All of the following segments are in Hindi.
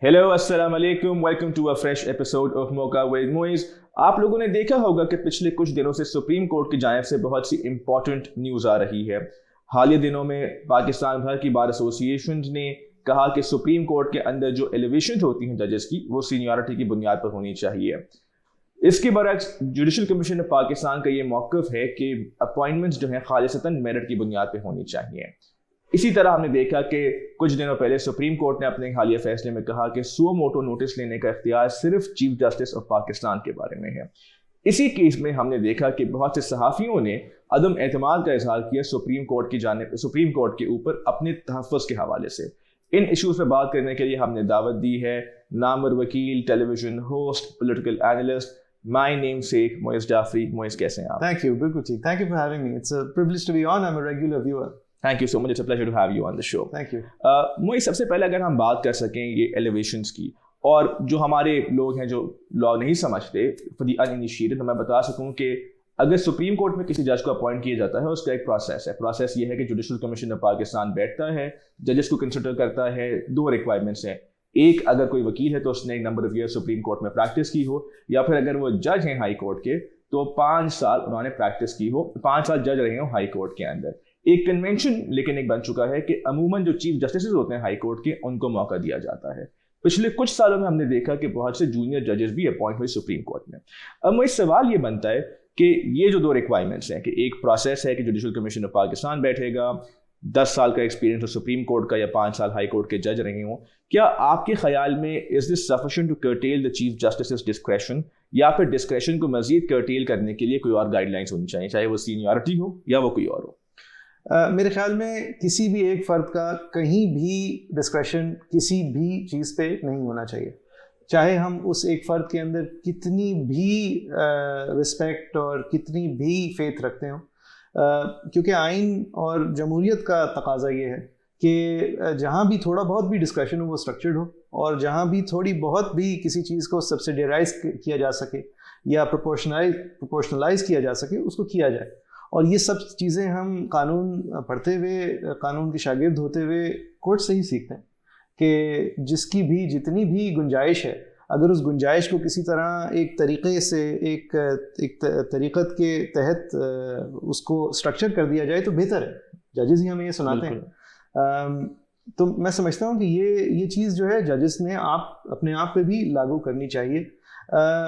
हेलो अस्सलाम वालेकुम, welcome to a fresh episode of Mauka with Moiz. आप लोगों ने देखा होगा कि पिछले कुछ दिनों से सुप्रीम कोर्ट की जानिब से बहुत सी इंपॉर्टेंट न्यूज़ आ रही है। हालिया दिनों में पाकिस्तान भर की बार एसोसिएशन ने कहा कि सुप्रीम कोर्ट के अंदर जो एलिवेशन होती हैं जजेस की, वो सीनियरिटी की बुनियाद पर होनी चाहिए। इसके बरक्स जुडिशल कमीशन ऑफ पाकिस्तान का ये मौक़िफ़ है कि अपॉइंटमेंट्स जो हैं खालिसतन मेरिट की बुनियाद पर होनी चाहिए। इसी तरह हमने देखा कि कुछ दिनों पहले सुप्रीम कोर्ट ने अपने हालिया फैसले में कहा कि सुओ मोटो नोटिस लेने का इख्तियार सिर्फ चीफ जस्टिस ऑफ पाकिस्तान के बारे में है। इसी केस में हमने देखा कि बहुत से सहाफ़ियों ने अदम एतमाद का इजहार किया सुप्रीम कोर्ट के ऊपर अपने तहफ़्फ़ुज़ के हवाले से। इन इशूज़ पर बात करने के लिए हमने दावत दी है नामवर वकील, television host, political analyst, my namesake Moiz Jafri. Moiz, कैसे हैं आप? थैंक यू, बिल्कुल ठीक। Thank you for having me. It's a privilege to be on. I am a regular viewer. Thank you so much, it's a pleasure to have you on the show. Thank you. Moiz, सबसे पहले अगर हम बात कर सकें ये एलिवेशंस की, और जो हमारे लोग हैं जो लॉ नहीं समझते, फॉर द अनइनिशिएटेड, तो मैं बता सकूं कि अगर सुप्रीम कोर्ट में किसी जज को अपॉइंट किया जाता है, उसका एक प्रोसेस है। प्रोसेस ये है कि जुडिशल कमीशन ऑफ पाकिस्तान बैठता है, जजेस को कंसिडर करता है। दो रिक्वायरमेंट्स हैं, एक अगर कोई वकील है तो उसने एक number of year supreme court में प्रैक्टिस की हो, या फिर अगर वो जज हैं हाई कोर्ट के तो 5 साल उन्होंने प्रैक्टिस की हो, 5 साल जज रहे हो हाई कोर्ट के अंदर। एक कन्वेंशन लेकिन एक बन चुका है कि अमूमन जो चीफ जस्टिस होते हैं हाई कोर्ट के, उनको मौका दिया जाता है। पिछले कुछ सालों में हमने देखा कि बहुत से जूनियर जजेस भी अपॉइंट हुए सुप्रीम कोर्ट में। अब मुझे सवाल ये बनता है कि ये जो दो रिक्वायरमेंट्स हैं, कि एक प्रोसेस है कि जुडिशल कमीशन ऑफ पाकिस्तान बैठेगा, 10 साल का एक्सपीरियंस हो सुप्रीम कोर्ट का, या 5 साल हाई कोर्ट के जज रहे हों, क्या आपके ख्याल में is this sufficient to curtail the chief justice discretion, या फिर डिस्क्रेशन को मजीद कर्टेल करने के लिए कोई और गाइडलाइंस होनी चाहिए, चाहे वो सीनियरिटी हो या वो कोई और हो? मेरे ख्याल में किसी भी एक फ़र्द का कहीं भी डिस्क्रेशन किसी भी चीज़ पे नहीं होना चाहिए, चाहे हम उस एक फ़र्द के अंदर कितनी भी रिस्पेक्ट और कितनी भी फेथ रखते हों, क्योंकि आइन और जमहूरियत का तकाजा ये है कि जहाँ भी थोड़ा बहुत भी डिस्क्रेशन हो वो स्ट्रक्चर्ड हो, और जहाँ भी थोड़ी बहुत भी किसी चीज़ को सब्सिडियराइज किया जा सके या प्रोपोर्शनलाइज किया जा सके, उसको किया जाए। और ये सब चीज़ें हम कानून पढ़ते हुए, कानून के शागिर्द होते हुए कोर्ट से ही सीखते हैं कि जिसकी भी जितनी भी गुंजाइश है, अगर उस गुंजाइश को किसी तरह एक तरीक़े से एक तरीक़त के तहत उसको स्ट्रक्चर कर दिया जाए तो बेहतर है। जजेस ही हमें ये सुनाते हैं। तो मैं समझता हूँ कि ये चीज़ जो है जजेस ने अपने आप पे भी लागू करनी चाहिए।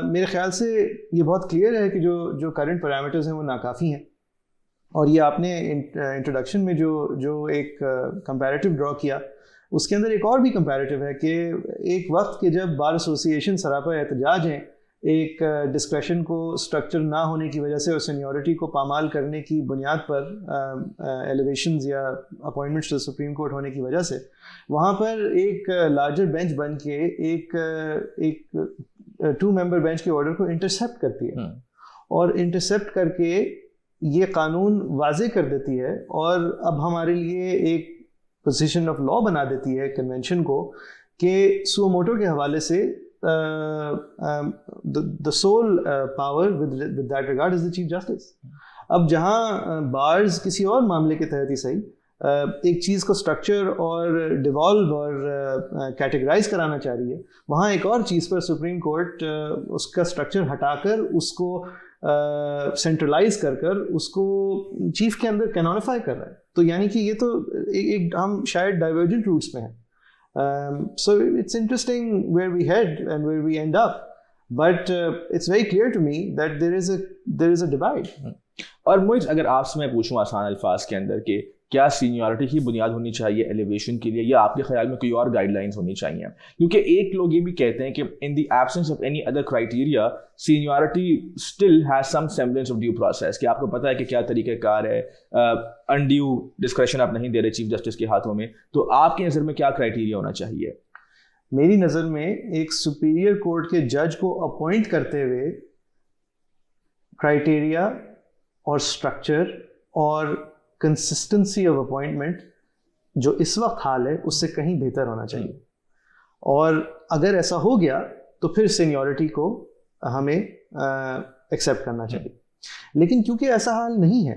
मेरे ख्याल से ये बहुत क्लियर है कि जो करंट पैरामीटर्स हैं वो नाकाफ़ी हैं, और ये आपने इंट्रोडक्शन में जो एक कंपैरेटिव ड्रॉ किया, उसके अंदर एक और भी कंपैरेटिव है कि एक वक्त के जब बार एसोसिएशन सरापा एहतजाज हैं एक डिस्क्रेशन को स्ट्रक्चर ना होने की वजह से और सीनियरिटी को पामाल करने की बुनियाद पर एलिवेशंस या अपॉइंटमेंट्स टू सुप्रीम कोर्ट होने की वजह से, वहाँ पर एक लार्जर बेंच बन के एक 2 मेंबर बेंच के ऑर्डर को इंटरसेप्ट करती है, और इंटरसेप्ट करके ये कानून वाजे कर देती है, और अब हमारे लिए एक पोजीशन ऑफ लॉ बना देती है कन्वेंशन को कि सुओ मोटो के हवाले से the sole power with that regard is the chief justice. अब जहाँ बार्स किसी और मामले के तहत ही सही एक चीज़ को स्ट्रक्चर और डिवॉल्व और कैटेगराइज कराना चाह रही है, वहाँ एक और चीज़ पर सुप्रीम कोर्ट उसका स्ट्रक्चर हटाकर उसको सेंट्रलाइज कर उसको चीफ के अंदर कैनोनिफाई कर रहा है। तो यानी कि ये तो एक हम शायद डाइवर्जेंट रूट्स में हैं। So it's interesting where we head and where we end up, but it's very clear to me that there is a divide. और मुझे अगर आपसे मैं पूछूं आसान अल्फाज के अंदर कि क्या सीनियरिटी ही बुनियाद होनी चाहिए एलिवेशन के लिए, या आपके ख्याल में कोई और गाइडलाइंस होनी चाहिए? क्योंकि एक लोग ये भी कहते हैं कि in the absence of any other criteria seniority still has some semblance of due process, कि आपको पता है कि क्या तरीक़ाकार है, अनड्यू डिस्क्रेशन आप नहीं दे रहे चीफ जस्टिस के हाथों में, तो आपकी नज़र में क्या क्राइटेरिया होना चाहिए? मेरी नज़र में एक सुपीरियर कोर्ट के जज को अपॉइंट करते हुए क्राइटेरिया और स्ट्रक्चर और कंसिस्टेंसी ऑफ अपॉइंटमेंट जो इस वक्त हाल है उससे कहीं बेहतर होना चाहिए, और अगर ऐसा हो गया तो फिर सीनियरिटी को हमें एक्सेप्ट करना चाहिए। लेकिन क्योंकि ऐसा हाल नहीं है,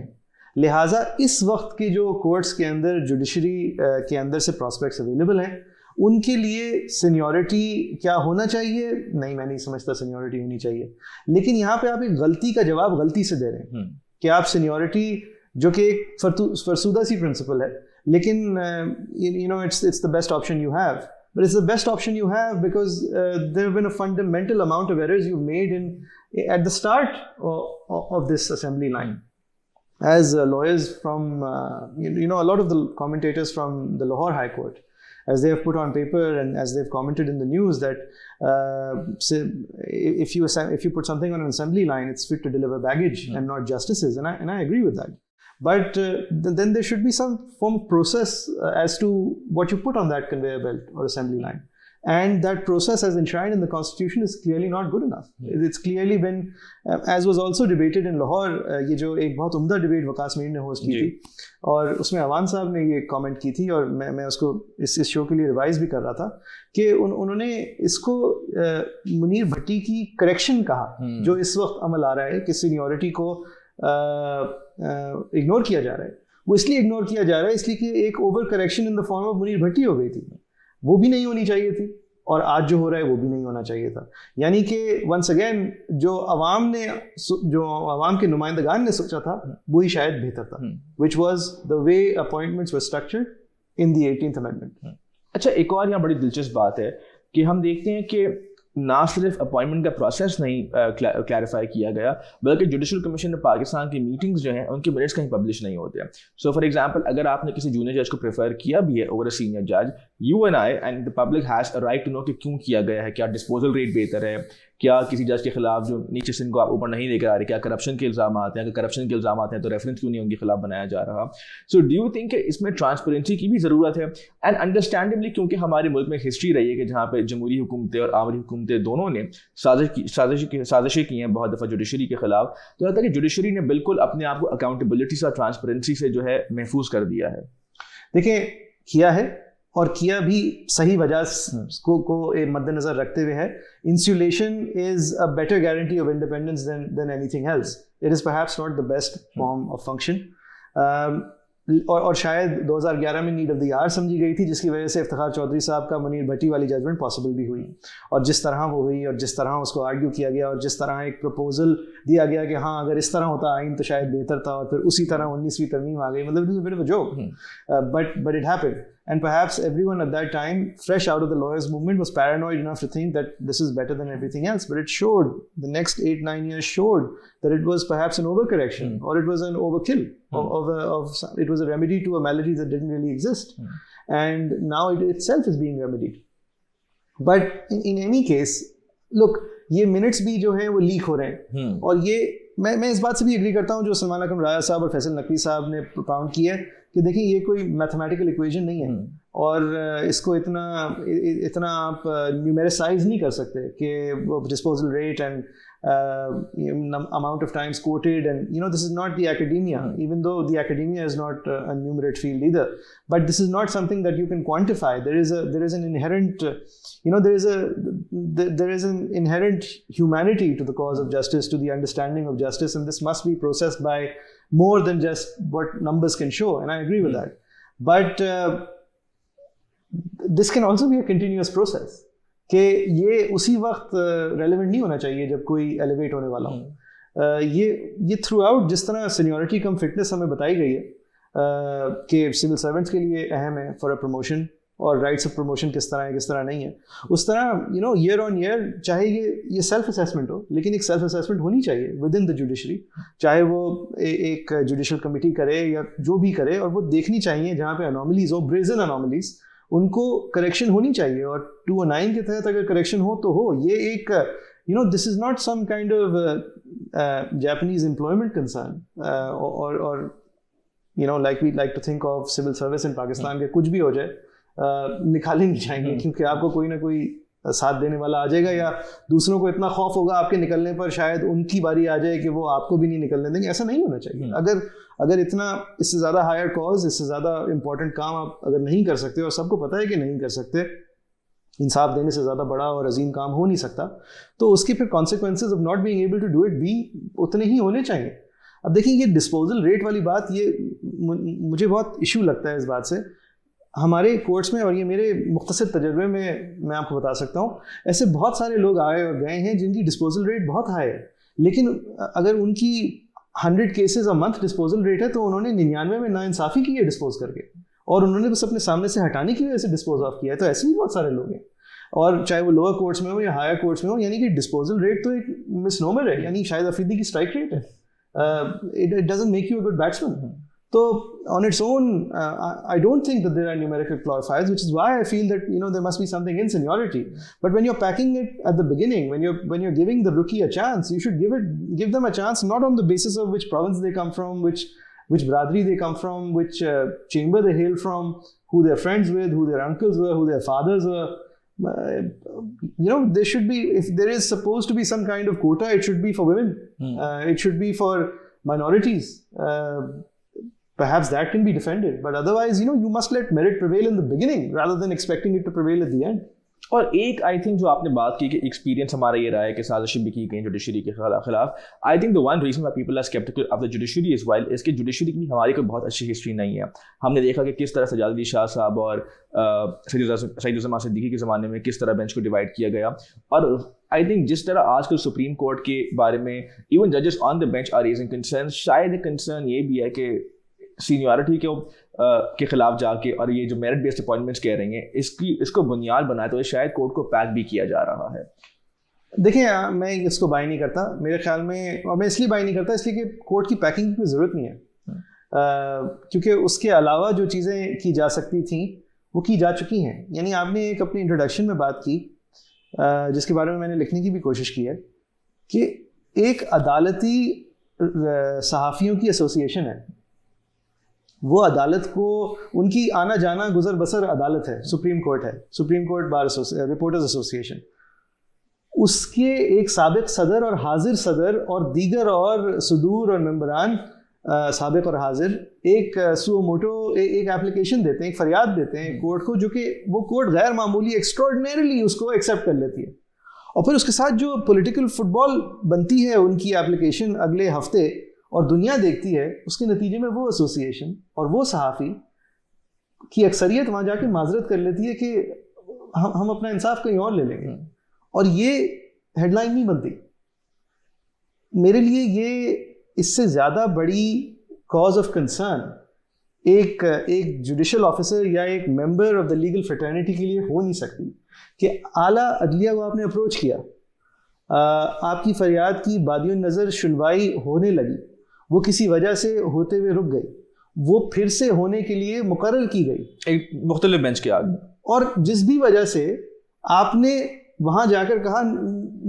लिहाजा इस वक्त के जो कोर्ट्स के अंदर जुडिशरी के अंदर से प्रॉस्पेक्ट्स अवेलेबल हैं उनके लिए सीनियरिटी क्या होना चाहिए? नहीं, मैं नहीं समझता सीनियरिटी होनी चाहिए। लेकिन यहाँ पे आप एक गलती का जवाब गलती से दे रहे हैं कि आप सीनियरिटी, जो कि एक फरसूदा सी प्रिंसिपल है, लेकिन you know it's the best option you have, but it's the best option you have because there have been a fundamental amount of errors you've made at the start of this assembly line. As lawyers from you know, a lot of the commentators from the Lahore High Court, as they have put on paper and as they've commented in the news, that if you put something on an assembly line, it's fit to deliver baggage and not justices, and I agree with that. But then there should be some form of process as to what you put on that conveyor belt or assembly line. And that process, as enshrined in the Constitution, is clearly not good enough. It's clearly been, as was also debated in Lahore, ये जो एक बहुत उम्दा डिबेट वकास मीर ने होस्ट की थी, और उसमें अवान साहब ने ये कमेंट की थी, और मैं उसको इस शो के लिए रिवाइज भी कर रहा था कि उन्होंने इसको मुनीर भट्टी की करेक्शन कहा, जो इस वक्त अमल आ रहा है कि सीनियरिटी को इग्नोर किया जा रहा है। वो इसलिए इग्नोर किया जा रहा है इसलिए कि एक over correction in the form of Munir Bhatti हो गई थी, वो भी नहीं होनी चाहिए थी, और आज जो हो रहा है वो भी नहीं होना चाहिए था। यानी कि वंस अगेन जो अवाम के नुमाइंदगान ने सोचा था वही शायद बेहतर था, which was the way appointments were structured in the 18th amendment. अच्छा, एक और यहाँ बड़ी दिलचस्प बात है कि हम देखते हैं कि ना सिर्फ अपॉइंटमेंट का प्रोसेस नहीं क्लैरिफाई किया गया, बल्कि जुडिशल कमीशन में पाकिस्तान की मीटिंग्स जो हैं उनके मिनट्स कहीं पब्लिश नहीं होते हैं। सो फॉर एग्जांपल, अगर आपने किसी जूनियर जज को प्रेफर किया भी है ओवर अ सीनियर जज, you and I and the public has a right to know कि क्यों किया गया है, क्या डिस्पोजल रेट बेहतर है, क्या किसी जज के खिलाफ जो नीचे से इनको आप ऊपर नहीं लेकर आ रहे, क्या करप्शन के इल्ज़ाम आते हैं, अगर करप्शन के इल्ज़ाम आते हैं तो रेफरेंस क्यों नहीं उनके खिलाफ बनाया जा रहा। सो डू यू थिंक इसमें ट्रांसपेरेंसी की भी ज़रूरत है? एंड अंडरस्टैंडेबली क्योंकि हमारे मुल्क में हिस्ट्री रही है कि जहाँ पे जमहूरी हुकूमतें और आमरी हुकूमतें दोनों ने साजिशें की हैं बहुत दफ़ा जुडिशरी के खिलाफ, तो लगता है कि जुडिशरी ने बिल्कुल अपने आप को अकाउंटेबिलिटी से और ट्रांसपेरेंसी से जो है महफूज कर दिया है। देखिए, किया है, और किया भी सही वजह को मद्देनजर रखते हुए है। Insulation is a better guarantee of independence than anything else. It is perhaps not the best form of function, और शायद 2011 में नीड ऑफ द आवर समझी गई थी, जिसकी वजह से इफ्तिखार चौधरी साहब का मुनीर भट्टी वाली जजमेंट पॉसिबल भी हुई। और जिस तरह वो हुई और जिस तरह उसको आर्ग्यू किया गया और जिस तरह एक प्रपोजल दिया गया कि हाँ अगर इस तरह होता आइन तो शायद बेहतर था, और फिर उसी तरह 19वीं तरमीम आ गई, मतलब it was a bit of a joke, but it happened. And perhaps everyone at that time, fresh out of the lawyers movement, was paranoid enough to think that this is better than everything else. But it showed, the next 8-9 years showed that it was perhaps an overcorrection, or it was an overkill it was a remedy to a malady that didn't really exist. And now it itself is being remedied. But in any case, look, ये मिनट्स भी जो हैं वो लीक हो रहे हैं, और ये मैं इस बात से भी एग्री करता हूँ जो सलमान अकरम राजा साहब और फैसल नकवी साहब ने प्रोपाउंड किया है कि देखिए ये कोई मैथमेटिकल इक्वेशन नहीं है, और इसको इतना आप न्यूमेरिसाइज नहीं कर सकते कि disposal rate and amount of times quoted, and this is not the academia, even though the academia is not a numerate field either, but this is not something that you can quantify. There is an inherent there is an inherent humanity to the cause of justice, to the understanding of justice, and this must be processed by more than just what numbers can show, and I agree with that. But this can also be a continuous process, कि ये उसी वक्त रेलेवेंट नहीं होना चाहिए जब कोई एलिवेट होने वाला हो। ये थ्रू आउट जिस तरह सीनियरिटी कम फिटनेस हमें बताई गई है कि सिविल सर्वेंट्स के लिए अहम है फॉर अ प्रमोशन, और राइट्स ऑफ प्रमोशन किस तरह है किस तरह नहीं है, उस तरह ईयर ऑन ईयर चाहे ये सेल्फ असेसमेंट हो, लेकिन एक सेल्फ असेसमेंट होनी चाहिए विद इन द जुडिशरी, चाहे वो एक जुडिशल कमेटी करे या जो भी करे, और वो देखनी चाहिए जहाँ पे अनोमलीज हो, ब्रेजन अनोमलीज, उनको करेक्शन होनी चाहिए, और 209 के तहत अगर करेक्शन हो तो हो। ये एक this is not some kind of Japanese employment concern, और like we like to think of civil service in Pakistan के कुछ भी हो जाए निकाले नहीं जाएंगे, क्योंकि आपको कोई ना कोई साथ देने वाला आ जाएगा, या दूसरों को इतना खौफ होगा आपके निकलने पर शायद उनकी बारी आ जाए कि वो आपको भी नहीं निकलने देंगे। ऐसा नहीं होना चाहिए। अगर इतना इससे ज़्यादा हायर कॉज, इससे ज़्यादा इंपॉर्टेंट काम आप अगर नहीं कर सकते, और सबको पता है कि नहीं कर सकते, इंसाफ देने से ज़्यादा बड़ा और अजीम काम हो नहीं सकता, तो उसके फिर consequences of not being able to do it भी उतने ही होने चाहिए। अब देखिए, ये डिस्पोजल रेट वाली बात, ये मुझे बहुत इशू लगता है इस बात से। हमारे कोर्ट्स में, और ये मेरे मुख्तसर तजर्बे में मैं आपको बता सकता हूँ, ऐसे बहुत सारे लोग आए और गए हैं जिनकी डिस्पोजल रेट बहुत हाई है, लेकिन अगर उनकी 100 cases a month disposal rate है तो उन्होंने 99 में नाइंसाफ़ी की है डिस्पोज करके, और उन्होंने बस अपने सामने से हटाने की वजह से डिस्पोज ऑफ किया है। तो ऐसे भी बहुत सारे लोग हैं, और चाहे वो लोअर कोर्ट्स में हो या हायर कोर्ट्स में हो, यानी कि डिस्पोजल रेट तो एक मिसनोमर है, यानी शाहिद अफरीदी की स्ट्राइक रेट है। It doesn't make you a good batsman. So on its own, I don't think that there are numerical qualifiers, which is why I feel that there must be something in seniority. But when you're packing it at the beginning, when you're giving the rookie a chance, you should give them a chance not on the basis of which province they come from, which biradari they come from, which chamber they hail from, who they're friends with, who their uncles were, who their fathers were. There should be, if there is supposed to be some kind of quota, it should be for women. It should be for minorities. Perhaps that can be defended, but otherwise, you must let merit prevail in the beginning rather than expecting it to prevail at the end. और एक आई थिंक जो आपने बात की कि एक्सपीरियंस हमारा ये रहा है कि साजिशें भी की गई जुडिशरी के खिलाफ, I think the one reason why people are sceptical of the judiciary is while इसके जुडिशरी की हमारी कोई बहुत अच्छी हिस्ट्री नहीं है। हमने देखा कि किस तरह सजाद अली शाह साहब और सईदुज़्ज़मान सिद्दीकी के ज़माने में किस तरह बेंच को डिवाइड किया गया, और आई थिंक जिस तरह आजकल सुप्रीम कोर्ट के बारे में इवन जजेस on the bench are raising concern, शायद एक कंसर्न ये भी है कि सीनियरिटी के खिलाफ जाके और ये जो मेरिट बेस्ड अपॉइंटमेंट्स कह रही हैं इसको बुनियाद बनाए तो शायद कोर्ट को पैक भी किया जा रहा है। देखिए, मैं इसको बाय नहीं करता मेरे ख्याल में, और मैं इसलिए बाय नहीं करता इसलिए कि कोर्ट की पैकिंग की कोई ज़रूरत नहीं है, क्योंकि उसके अलावा जो चीज़ें की जा सकती थी वो की जा चुकी हैं। यानी आपने एक अपनी इंट्रोडक्शन में बात की जिसके बारे में मैंने लिखने की भी कोशिश की है कि एक अदालती सहाफ़ियों की एसोसिएशन है, वो अदालत को उनकी आना जाना गुजर बसर अदालत है, सुप्रीम कोर्ट है, supreme court bar reporters association, उसके एक साबिक सदर और हाजिर सदर और दीगर और सदूर और मेंबरान साबिक और हाजिर एक सुओ मोटो एक एप्लीकेशन देते हैं, एक फरियाद देते हैं कोर्ट को, जो कि वो कोर्ट गैर मामूली एक्स्ट्राऑर्डिनरीली उसको एक्सेप्ट कर लेती है, और फिर उसके साथ जो पॉलिटिकल फुटबॉल बनती है उनकी एप्लीकेशन अगले हफ्ते और दुनिया देखती है, उसके नतीजे में वो एसोसिएशन और वो सहाफ़ी की अक्सरियत वहाँ जाके माजरत कर लेती है कि हम अपना इंसाफ कहीं और ले लेंगे, और ये हेडलाइन नहीं बनती। मेरे लिए ये इससे ज़्यादा बड़ी कॉज ऑफ कंसर्न एक जुडिशल ऑफिसर या एक member of the legal fraternity के लिए हो नहीं सकती कि आला अदलिया को आपने अप्रोच किया, आपकी फरियाद की बादियों नज़र सुनवाई होने लगी, वो किसी वजह से होते हुए रुक गई, वो फिर से होने के लिए मुकर्रर की गई एक मुख्तलिफ बेंच के आगे, और जिस भी वजह से आपने वहाँ जाकर कहा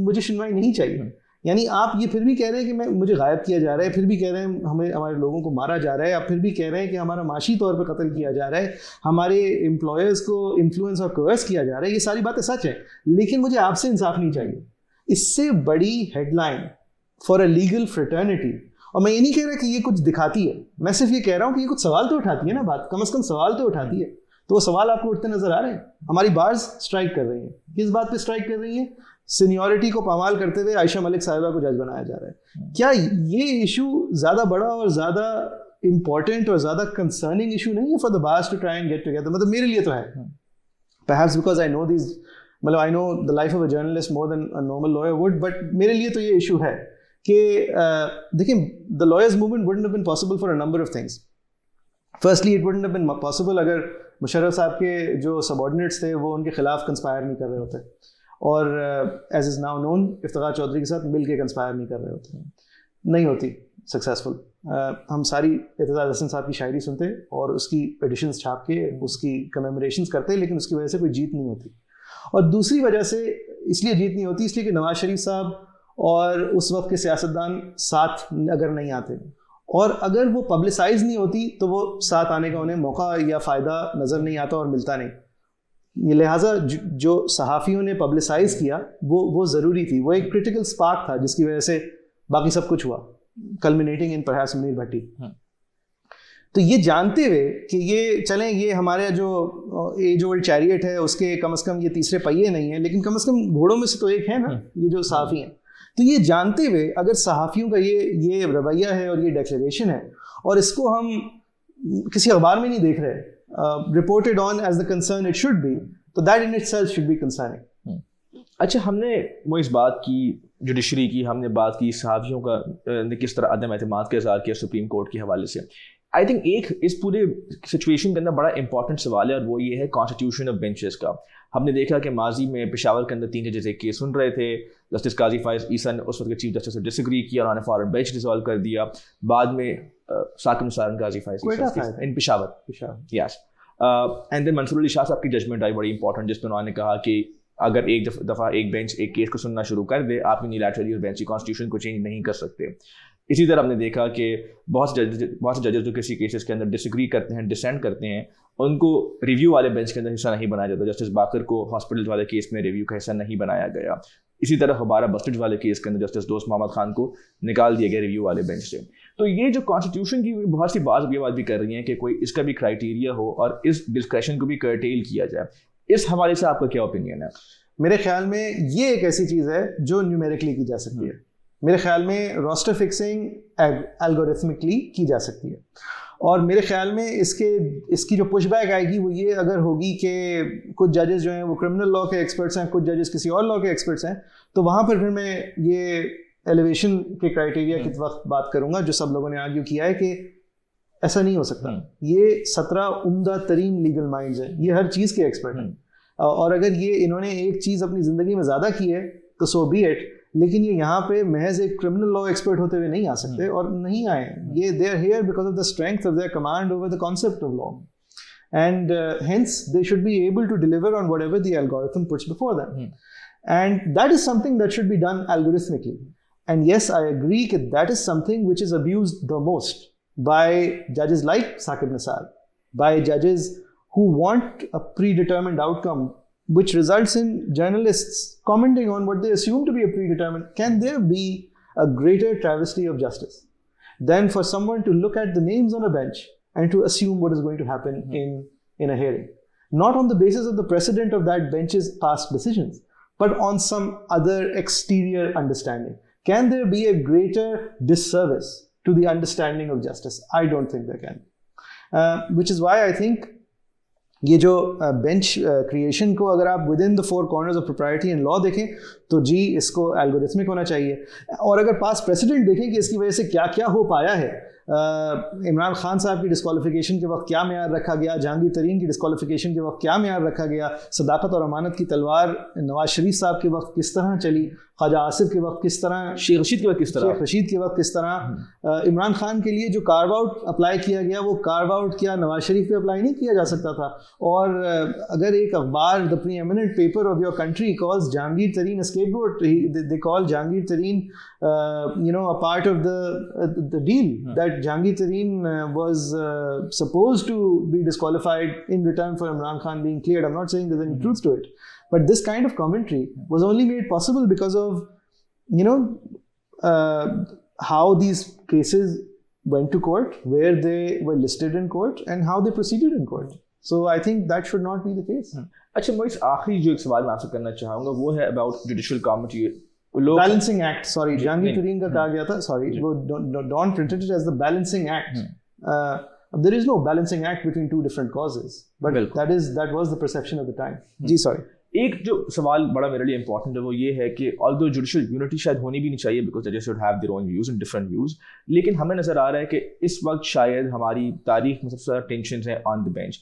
मुझे सुनवाई नहीं चाहिए, यानी आप ये फिर भी कह रहे हैं कि मुझे गायब किया जा रहा है, फिर भी कह रहे हैं हमारे लोगों को मारा जा रहा है, आप फिर भी कह रहे हैं कि हमारा माशी तौर पर कत्ल किया जा रहा है, हमारे एम्प्लॉयर्स को इन्फ्लुएंस और कोर्स किया जा रहा है, ये सारी बातें सच हैं, लेकिन मुझे आपसे इंसाफ नहीं चाहिए। इससे बड़ी headline for a legal fraternity, और मैं ये नहीं कह रहा कि ये कुछ दिखाती है, मैं सिर्फ ये कह रहा हूँ कि ये कुछ सवाल तो उठाती है ना, बात कम से कम सवाल तो उठाती है, तो वो सवाल आपको उठते नजर आ रहे हैं। हमारी बार्स स्ट्राइक कर रही हैं, किस बात पे स्ट्राइक कर रही हैं? सीनियरिटी को पामाल करते हुए आयशा मलिक साहिबा को जज बनाया जा रहा है। क्या ये इशू ज़्यादा बड़ा और ज़्यादा इंपॉर्टेंट और ज़्यादा कंसर्निंग इशू नहीं है for the bars to try and get together? मतलब मेरे लिए तो है, perhaps because I know this, मतलब I know the life of a journalist more than a normal lawyer would, but मेरे लिए तो ये इशू है कि देखिए, the lawyers movement wouldn't have been possible for a number of things. Firstly it wouldn't have been possible अगर मुशर्रफ साहब के जो सबऑर्डिनेट्स थे वो उनके खिलाफ कंस्पायर नहीं कर रहे होते, और as is now known Iftikhar Chaudhry के साथ मिल के कंस्पायर नहीं कर रहे होते, नहीं होती सक्सेसफुल। हम सारी एतजाज़ हसन साहब की शायरी सुनते और उसकी एडिशंस छाप के उसकी कमेमोरेशंस करते, लेकिन उसकी वजह से कोई जीत नहीं होती। और दूसरी वजह से इसलिए जीत नहीं होती इसलिए कि नवाज शरीफ साहब और उस वक्त के सियासतदान साथ अगर नहीं आते, और अगर वो पब्लिसाइज नहीं होती तो वो साथ आने का उन्हें मौका या फ़ायदा नज़र नहीं आता और मिलता नहीं। लिहाजा जो सहाफ़ियों ने पब्लिसाइज किया वो ज़रूरी थी, वो एक क्रिटिकल स्पार्क था जिसकी वजह से बाकी सब कुछ हुआ, कल्मिनेटिंग इन परहैप्स मुनीर भट्टी। तो ये जानते हुए कि ये हमारे जो एज ओल्ड चैरियट है उसके कम से कम ये तीसरे पहिए नहीं है, लेकिन कम से कम घोड़ों में से तो एक है ना ये जो सहाफ़ी हैं। तो ये जानते हुए अगर सहाफ़ियों का ये रवैया है और ये डिक्लेरेशन है, और इसको हम किसी अखबार में नहीं देख रहे reported on as the concern it should be, तो that in itself should be concerning. अच्छा, हमने वो इस बात की जुडिशरी की, हमने बात की सहाफ़ियों का ने किस तरह अदम एतमाद का इज़हार किया सुप्रीम कोर्ट के हवाले से. आई थिंक एक इस पूरे सिचुएशन के अंदर बड़ा इंपॉर्टेंट सवाल है और वो ये है कॉन्स्टिट्यूशन ऑफ बेंचेस का. हमने देखा कि माजी में पेशावर के अंदर 3 जजेस एक केस सुन रहे थे. जस्टिस काजी फायज ईसा ने उस वक्त के चीफ जस्टिस से डिसएग्री किया, उन्होंने फॉरन बेंच डिसॉल्व कर दिया. बाद में Saqib Nisar Qazi Faez in Peshawar, yes, and then Mansoor Ali Shah sahab की जजमेंट आई बड़ी इंपॉर्टेंट, जिसमें उन्होंने कहा कि अगर एक दफ़ा एक बेंच एक केस को सुनना शुरू कर दे, आप यूनिलैटरली उस बेंच की कॉन्स्टिट्यूशन को चेंज नहीं कर सकते. इसी तरह हमने देखा कि बहुत से जजेस जो किसी केसेस के अंदर डिसएग्री करते हैं, डिसेंट करते हैं, उनको रिव्यू वाले बेंच के अंदर हिस्सा नहीं बनाया जाता. जस्टिस बाकर को हॉस्पिटल वाले केस में रिव्यू का हिस्सा नहीं बनाया गया. इसी तरह हबारा बस्टेज वाले केस के अंदर जस्टिस दोस्त मोहम्मद खान को निकाल दिया गया रिव्यू वाले बेंच से. तो ये जो कॉन्स्टिट्यूशन की बहुत सी बात भी कर रही हैं कि कोई इसका भी क्राइटेरिया हो और इस डिस्क्रेशन को भी कर्टेल किया जाए. इस हवाले से आपका क्या ओपिनियन है? मेरे ख्याल में ये एक ऐसी चीज़ है जो न्यूमेरिकली की जा सकती है. मेरे ख्याल में रोस्टर फिक्सिंग एल्गोरिथमिकली की जा सकती है. और मेरे ख्याल में इसकी जो पुशबैक आएगी वो ये अगर होगी कि कुछ जजेस जो हैं वो क्रिमिनल लॉ के एक्सपर्ट्स हैं, कुछ जजेस किसी और लॉ के एक्सपर्ट्स हैं, तो वहाँ पर फिर मैं ये एलिवेशन के क्राइटेरिया की वक्त बात करूँगा जो सब लोगों ने आर्ग्यू किया है कि ऐसा नहीं हो सकता. ये 17 उम्दा तरीन लीगल माइंड्स हैं, ये हर चीज़ के एक्सपर्ट हैं, और अगर ये इन्होंने एक चीज़ अपनी ज़िंदगी में ज़्यादा की है तो सो बी इट, लेकिन ये यहाँ पे महज एक क्रिमिनल लॉ एक्सपर्ट होते हुए नहीं आ सकते और नहीं आए. ये they are here because of the strength of their command over the concept of law, and hence they should be able to deliver on whatever the algorithm puts before them, and that is something that should be done algorithmically. And yes, I agree कि that is something which is abused the most bye जजेस लाइक साकिब निसार, बाय जजेस who want a predetermined outcome, which results in journalists commenting on what they assume to be a predetermined. Can there be a greater travesty of justice than for someone to look at the names on a bench and to assume what is going to happen in a hearing? Not on the basis of the precedent of that bench's past decisions, but on some other exterior understanding. Can there be a greater disservice to the understanding of justice? I don't think there can. Which is why I think ये जो बेंच क्रिएशन को अगर आप with in the 4 corners of propriety and law देखें तो जी इसको एल्गोरिथमिक होना चाहिए. और अगर पास प्रेसिडेंट देखें कि इसकी वजह से क्या क्या हो पाया है, इमरान खान साहब की डिस्क्वालिफिकेशन के वक्त क्या मेयार रखा गया, जहांगीर तरीन की डिस्क्वालिफिकेशन के वक्त क्या मेयार रखा गया, सदाकत और अमानत की तलवार नवाज शरीफ साहब के वक्त किस तरह चली, ख्वाजा आसिफ के वक्त किस तरह, शेख रशीद के वक्त किस तरह, शेख रशीद के वक्त किस तरह, इमरान खान के लिए जो कार्व आउट अप्लाई किया गया वो कार्व आउट क्या नवाज शरीफ पे अप्लाई नहीं किया जा सकता था. और अगर एक अखबार the pre eminent paper of your country calls Jahangir तरीन स्केपगोट, दे कॉल जहांगीर तरीन a part of the deal that Jahangir Tareen was supposed to be disqualified in return for Imran Khan being cleared. I'm not saying there's any truth to it, but this kind of commentary was only made possible because of how these cases went to court, where they were listed in court, and how they proceeded in court. So I think that should not be the case. अच्छा, मैं इस आखिरी जो एक सवाल मैं आपसे करना चाहूँगा वो है about judicial committee. Balancing act, sorry, Jahangir Tareen का कहा गया था, sorry, वो Don printed it as the balancing act. There is no balancing act between two different causes, but that was the perception of the time. Ji sorry. एक जो सवाल बड़ा मेरे लिए इंपॉर्टेंट है वो ये है कि ऑल्दो जुडिशियल यूनिटी शायद होनी भी नहीं चाहिए बिकॉज जजेस should have their own views and different views, लेकिन हमें नजर आ रहा है कि इस वक्त शायद हमारी तारीख में सबसे ज़्यादा टेंशंस हैं on the bench.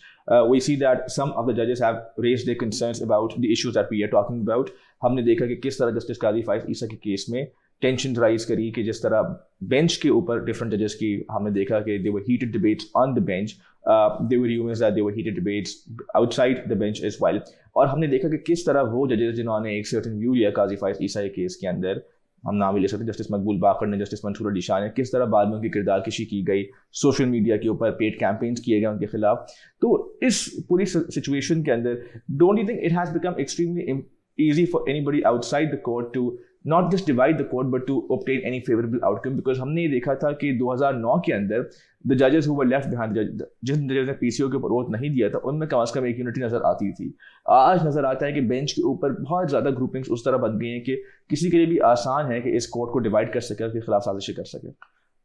We see that some of the जजेस have raised their concerns about the issues that we are talking about. हमने देखा कि किस तरह जस्टिस काजी फायज ईसा के केस में टेंशन राइज करी कि जिस तरह बेंच के ऊपर डिफरेंट जजेस की हमने देखा कि they were heated debates on the bench, they were humans that they were heated debates outside the bench as well. और हमने देखा कि किस तरह वो जजेस जिन्होंने एक सर्टेन व्यू लिया काजी फायज ईसा के केस के अंदर, हम नाम भी ले सकते हैं जस्टिस मकबूल बाकर ने, जस्टिस मंसूर अली शाह ने, किस तरह बाद में उनकी किरदार कशी की गई, सोशल मीडिया के ऊपर पेड कैंपेन्स किए गए उनके खिलाफ. तो इस पूरी सिचुएशन के अंदर don't you think it has become extremely easy for anybody outside the court to not just divide the court but to obtain any favorable outcome? Because हमने ये देखा था कि 2009 के अंदर the judges who were left behind, जिन जजेस ने PCO के ऊपर वोट नहीं दिया था उनमें कम से कम एक यूनिटी नज़र आती थी. आज नज़र आता है कि बेंच के ऊपर बहुत ज़्यादा ग्रुपिंग्स उस तरह बन गई हैं कि किसी के लिए भी आसान है कि इस कोर्ट को डिवाइड कर सके, उसके खिलाफ साजिशें कर सके.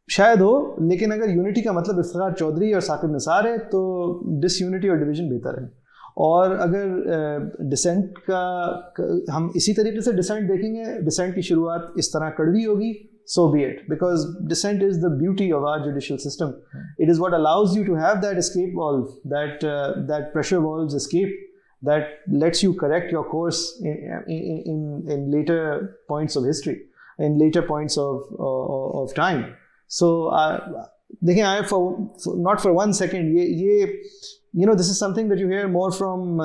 शायद हो, लेकिन अगर यूनिटी का मतलब इफ्तिखार चौधरी और साकिब निसार है तो डिसयूनिटी और डिवीजन बेहतर है। और अगर डिसेंट का हम इसी तरीके से डिसेंट देखेंगे, डिसेंट की शुरुआत इस तरह कड़वी होगी, so be it, because dissent is the beauty of our judicial system. It is what allows you to have that escape valve, that pressure valve's escape, that lets you correct your course in later points of history, in later points of time. So देखिए, I not for one second ये you know, this is something that you hear more from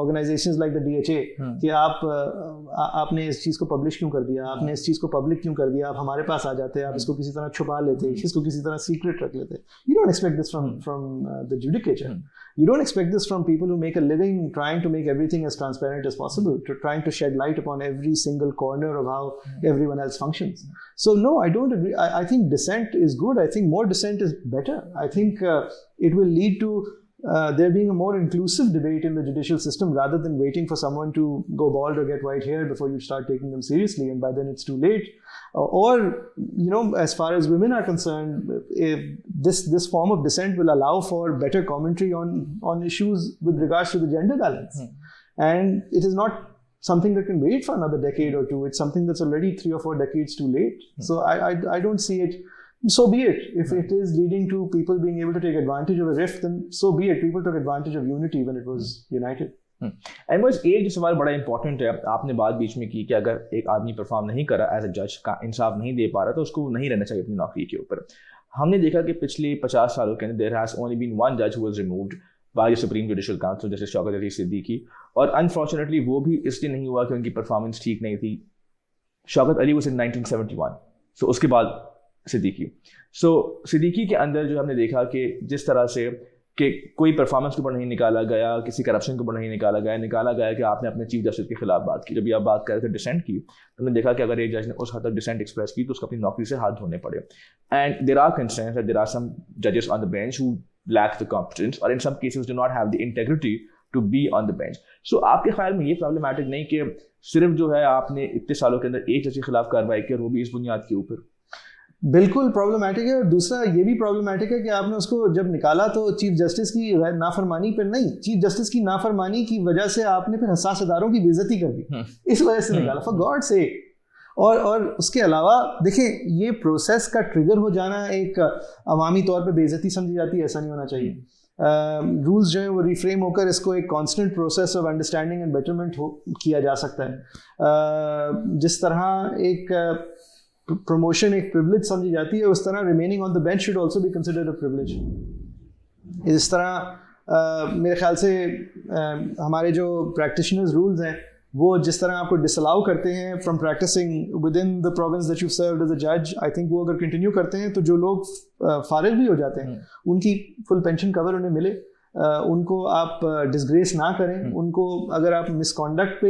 organizations like the DHA कि आपने इस चीज़ को पब्लिश क्यों कर दिया, आपने इस चीज़ को पब्लिक क्यों कर दिया, आप हमारे पास आ जाते, आप इसको किसी तरह छुपा लेते, इसको किसी तरह सीक्रेट रख लेते. You don't expect this from the judicature. You don't expect this from people who make a living trying to make everything as transparent as possible, trying to shed light upon every single corner of how everyone else functions. So no, I don't agree. I think dissent is good. I think more dissent is better. I think it will lead to there being a more inclusive debate in the judicial system rather than waiting for someone to go bald or get white hair before you start taking them seriously, and by then it's too late. Or, you know, as far as women are concerned, this form of dissent will allow for better commentary on issues with regards to the gender balance. And it is not something that can wait for another decade or two. It's something that's already 3 or 4 decades too late. So I don't see it. So be it. If it is leading to people being able to take advantage of a rift, then so be it. People took advantage of unity when it was united. And बस एक जो सवाल बड़ा इंपॉर्टेंट है, आपने बात बीच में की कि अगर एक आदमी परफॉर्म नहीं कर रहा एज अ जज, का इंसाफ नहीं दे पा रहा, तो उसको नहीं रहना चाहिए अपनी नौकरी के ऊपर. हमने देखा कि पिछले 50 सालों के अंदर there has only been one जज who was removed by the Supreme Judicial Council, जैसे शौकत अली सिद्दीकी. और अनफॉर्चुनेटली वो भी इसलिए नहीं हुआ कि उनकी परफॉर्मेंस ठीक नहीं थी. शौकत अली वाज इन 1971, सो उसके बाद सिद्दीकी. सो सिद्दीकी के अंदर जो हमने देखा कि जिस तरह से कि कोई परफॉर्मेंस के ऊपर नहीं निकाला गया, किसी करप्शन के ऊपर नहीं निकाला गया कि आपने अपने चीफ जस्टिस के खिलाफ बात की. जब आप बात कर रहे थे डिसेंट की, तो हमने देखा कि अगर एक जज ने उस हद तक डिसेंट एक्सप्रेस की तो उसको अपनी नौकरी से हाथ धोने पड़े. And there are concerns that there are some जजेस on the bench who lack the competence और in some cases do not have the integrity to be on the bench. So आपके ख्याल में ये प्रॉब्लमैटिक नहीं कि सिर्फ जो है आपने इतने सालों के अंदर एक जज के खिलाफ कार्रवाई की और वो भी इस बुनियाद के ऊपर? बिल्कुल प्रॉब्लमैटिक है. और दूसरा ये भी प्रॉब्लमैटिक है कि आपने उसको जब निकाला तो चीफ जस्टिस की नाफरमानी पर नहीं, चीफ जस्टिस की नाफरमानी की वजह से आपने फिर हसास इदारों की बेइज्जती कर दी, इस वजह से निकाला, फॉर गॉड सेक. और उसके अलावा देखें, ये प्रोसेस का ट्रिगर हो जाना एक अवामी तौर पे बेइज्जती समझी जाती है, ऐसा नहीं होना चाहिए. रूल्स जो है वो रिफ्रेम होकर इसको एक constant process of understanding and betterment किया जा सकता है. जिस तरह एक प्रमोशन एक प्रिविलेज समझी जाती है, उस तरह remaining on the bench should also be considered a privilege. इस तरह मेरे ख्याल से हमारे जो प्रैक्टिशनर्स रूल्स हैं वो जिस तरह आपको डिसअलाउ करते हैं from practising within the province that you served as a जज, आई थिंक वो अगर कंटिन्यू करते हैं तो जो लोग फारिग भी हो जाते हैं उनकी फुल पेंशन कवर उन्हें मिले. उनको आप डिसग्रेस ना करें, उनको अगर आप मिसकॉन्डक्ट पे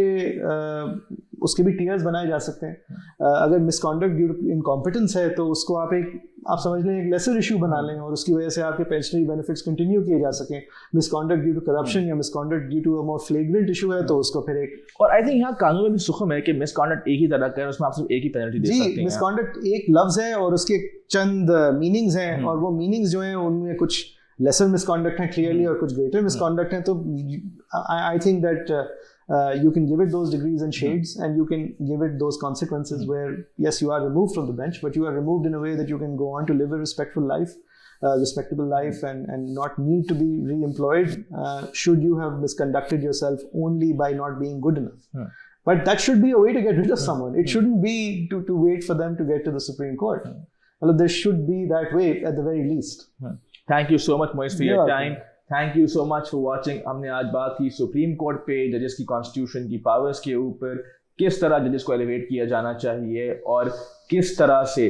उसके भी टीयर्स बनाए जा सकते हैं. अगर मिसकॉन्डक्ट ड्यू टू इनकॉम्पिटेंस है तो उसको आप समझ लें एक लेसर इशू बना लें और उसकी वजह से आपके पेंशनरी बेनिफिट्स कंटिन्यू किए जा सकें. मिसकॉन्डक्ट ड्यू टू करप्शन या misconduct due to a more flagrant issue है तो उसको फिर एक, और आई थिंक यहाँ कानून में भी सुखम है कि मिसकॉन्डक्ट एक ही तरह का है, उसमें आप सिर्फ एक ही पेनल्टी दे सकते हैं. मिसकॉन्डक्ट एक लफ्ज है और उसके चंद मीनिंग्स हैं, और वो मीनिंग्स जो हैं उनमें कुछ lesser misconduct है clearly और कुछ greater misconduct है. तो I think that you can give it those degrees and shades, and you can give it those consequences where yes, you are removed from the bench, but you are removed in a way that you can go on to live a respectful life, respectable life, and not need to be re-employed should you have misconducted yourself only by not being good enough. But that should be a way to get rid of someone. It shouldn't be to wait for them to get to the Supreme Court. Well, there should be that way at the very least. Thank you so much, Moiz, for your time. Thank you so much for watching. हमने आज बात की सुप्रीम कोर्ट पे जजेस की कॉन्स्टिट्यूशन की पावर्स के ऊपर, किस तरह जजेस को एलिवेट किया जाना चाहिए और किस तरह से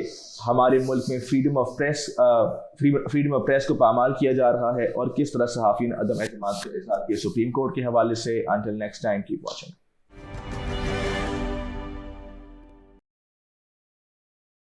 हमारे मुल्क में फ्रीडम ऑफ प्रेस को पामाल किया जा रहा है और किस तरह सहाफ़ियीन अदम एतमाद के साथ सुप्रीम कोर्ट के हवाले से. Until next time, keep watching.